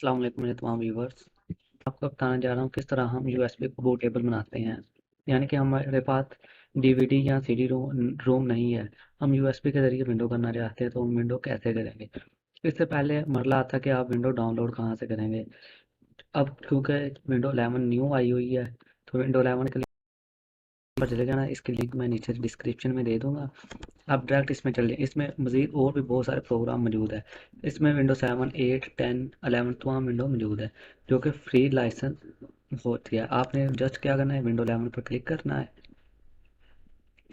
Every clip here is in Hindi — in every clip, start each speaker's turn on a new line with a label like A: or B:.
A: अस्सलाम वालेकुम मेरे तमाम व्यूवर्स। आपको बताने जा रहा हूँ किस तरह हम यूएसबी को बूटेबल बनाते हैं। यानी कि हमारे पास डीवीडी या सीडी रोम नहीं है, हम यूएसबी के ज़रिए विंडो करना चाहते हैं, तो हम विंडो कैसे करेंगे। इससे पहले मरला आता कि आप विंडो डाउनलोड कहाँ से करेंगे। अब क्योंकि विंडो 11 न्यू आई हुई है, तो विंडो 11 के लिए पर चले जाना। इसकी लिंक मैं नीचे डिस्क्रिप्शन में दे दूंगा, आप डायरेक्ट इसमें चल जाए। इसमें मज़ीद और भी बहुत सारे प्रोग्राम मौजूद है। इसमें विंडो 7, 8, 10, 11 तमाम विंडो मौजूद है जो कि फ्री लाइसेंस होती है। आपने जस्ट क्या करना है, विंडो 11 पर क्लिक करना है।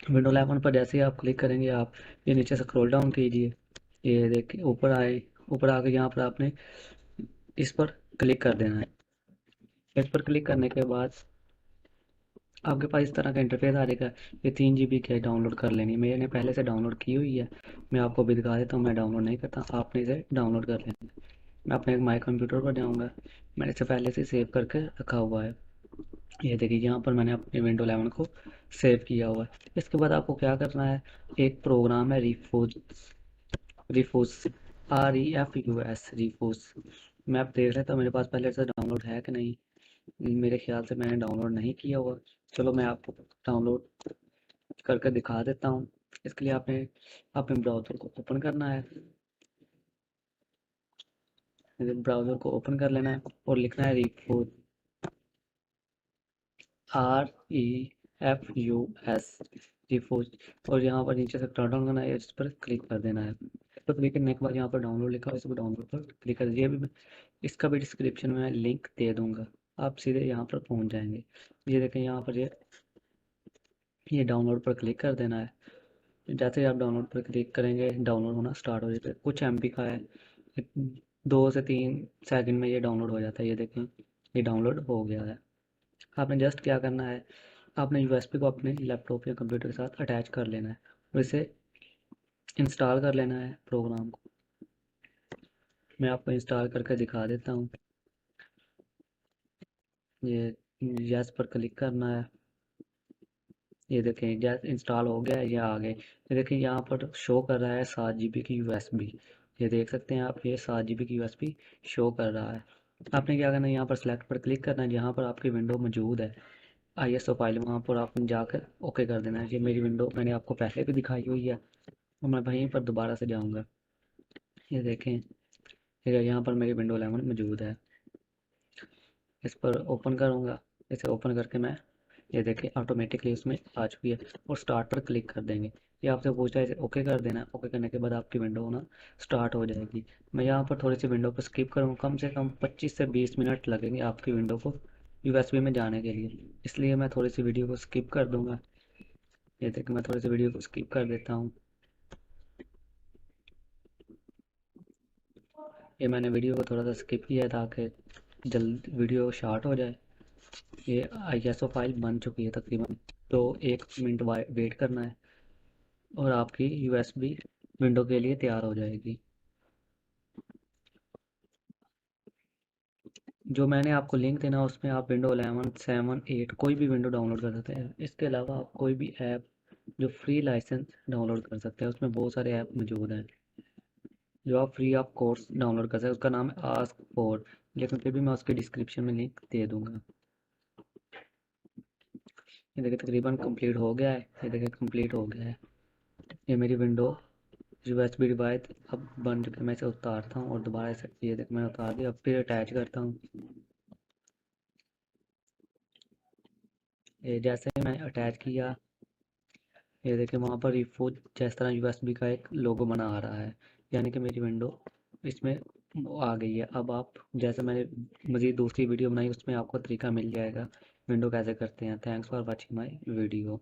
A: विंडो 11 पर जैसे ही आप क्लिक करेंगे, आप ये नीचे स्क्रॉल डाउन कीजिए, ये देखिए ऊपर आए। ऊपर आके यहाँ पर आपने इस पर क्लिक कर देना है। इस पर क्लिक करने के बाद आपके पास इस तरह का इंटरफेस आ जाएगा। ये 3 GB की है, डाउनलोड कर लेनी है। मैंने पहले से डाउनलोड की हुई है, मैं आपको भी दिखा देता हूँ। मैं डाउनलोड नहीं करता, आपने इसे डाउनलोड कर लेना है। मैं अपने माई कंप्यूटर पर जाऊँगा, मैंने इसे पहले से सेव करके रखा हुआ है। ये देखिए यहाँ पर मैंने अपने विंडो 11 को सेव किया हुआ है। इसके बाद आपको क्या करना है, एक प्रोग्राम है रिफूज, रिफूज REFUS रिफूज। मैं अब देख लेता हूँ मेरे पास पहले से डाउनलोड है कि नहीं। मेरे ख्याल से मैंने डाउनलोड नहीं किया हुआ। चलो मैं आपको डाउनलोड करके दिखा देता हूँ। इसके लिए आपने अपने ब्राउज़र को ओपन करना है। ब्राउज़र को ओपन कर लेना है और लिखना है रिफूज, REFUS रिफूज। और यहाँ पर नीचे से टर्न डाउन करना है, इस पर क्लिक कर देना है। इस पर क्लिक करने के बाद यहाँ पर डाउनलोड लिखा है, इसको डाउनलोड पर क्लिक कर दिया। भी इसका भी डिस्क्रिप्शन में लिंक दे दूंगा, आप सीधे यहाँ पर पहुँच जाएंगे। ये देखें यहाँ पर ये डाउनलोड पर क्लिक कर देना है। जैसे ही आप डाउनलोड पर क्लिक करेंगे, डाउनलोड होना स्टार्ट हो जाता है। कुछ MB का है, 2 से 3 सेकंड में ये डाउनलोड हो जाता है। ये देखें ये डाउनलोड हो गया है। आपने जस्ट क्या करना है, आपने यूएसबी को अपने लैपटॉप या कंप्यूटर के साथ अटैच कर लेना है और इसे इंस्टॉल कर लेना है प्रोग्राम को। मैं आपको इंस्टॉल करके दिखा देता हूँ। ये यस पर क्लिक करना है। ये देखें जैस इंस्टॉल हो गया है, ये आ गए। ये देखें यहाँ पर शो कर रहा है 7 GB की यूएसबी। ये देख सकते हैं आप, ये 7 GB की यूएसबी शो कर रहा है। आपने क्या करना है, यहाँ पर सेलेक्ट पर क्लिक करना है। जहाँ पर आपकी विंडो मौजूद है ISO फाइल, वहाँ पर आपने जाकर ओके कर देना है। ये मेरी विंडो मैंने आपको पहले भी दिखाई हुई है, और मैं वहीं पर दोबारा से जाऊँगा। ये देखें ये यहाँ पर मेरी विंडो 11 मौजूद है। इस पर ओपन करूँगा। इसे ओपन करके मैं, ये देखें ऑटोमेटिकली उसमें आ चुकी है। और स्टार्ट पर क्लिक कर देंगे। ये आपसे पूछता है, इसे ओके कर देना है। ओके करने के बाद आपकी विंडो होना स्टार्ट हो जाएगी। मैं यहाँ पर थोड़ी सी विंडो को स्किप करूँगा, कम से कम 25 से 20 मिनट लगेंगे आपकी विंडो को यूएसबी में जाने के लिए, इसलिए मैं थोड़ी सी वीडियो को स्किप कर दूँगा। ये देखें मैं थोड़ी सी वीडियो को स्किप कर देता हूँ। ये मैंने वीडियो को थोड़ा सा स्किप किया है ताकि जल्द वीडियो शार्ट हो जाए। ये ISO फाइल बन चुकी है तकरीबन, तो 1 मिनट वेट करना है और आपकी यूएसबी विंडो के लिए तैयार हो जाएगी। जो मैंने आपको लिंक देना उसमें आप विंडो 11, 7, 8 कोई भी विंडो डाउनलोड कर सकते हैं। इसके अलावा आप कोई भी ऐप जो फ्री लाइसेंस डाउनलोड कर सकते हैं। उसमें बहुत सारे ऐप मौजूद हैं जो आप फ्री ऑफ कोर्स डाउनलोड कर सकते हैं। उसका नाम है आस्क फॉर, लेकिन फिर भी मैं उसके डिस्क्रिप्शन में लिंक दे दूंगा। ये देखिए तकरीबन कंप्लीट हो गया है। ये देखिए कंप्लीट हो गया है। ये मेरी विंडो यूएसबी डिवाइस अब बन चुकी है। मैं इसे उतारता हूँ और दोबारा इसे, ये देख मैं उतार दिया। अब फिर अटैच करता हूँ। ये जैसे ही मैं अटैच किया, ये देखिए वहाँ पर रिफूज जिस तरह यूएसबी का एक लोगो बना आ रहा है, यानी कि मेरी विंडो इसमें आ गई है। अब आप, जैसे मैंने मज़ीद दूसरी वीडियो बनाई उसमें आपको तरीका मिल जाएगा विंडो कैसे करते हैं। Thanks for watching my video.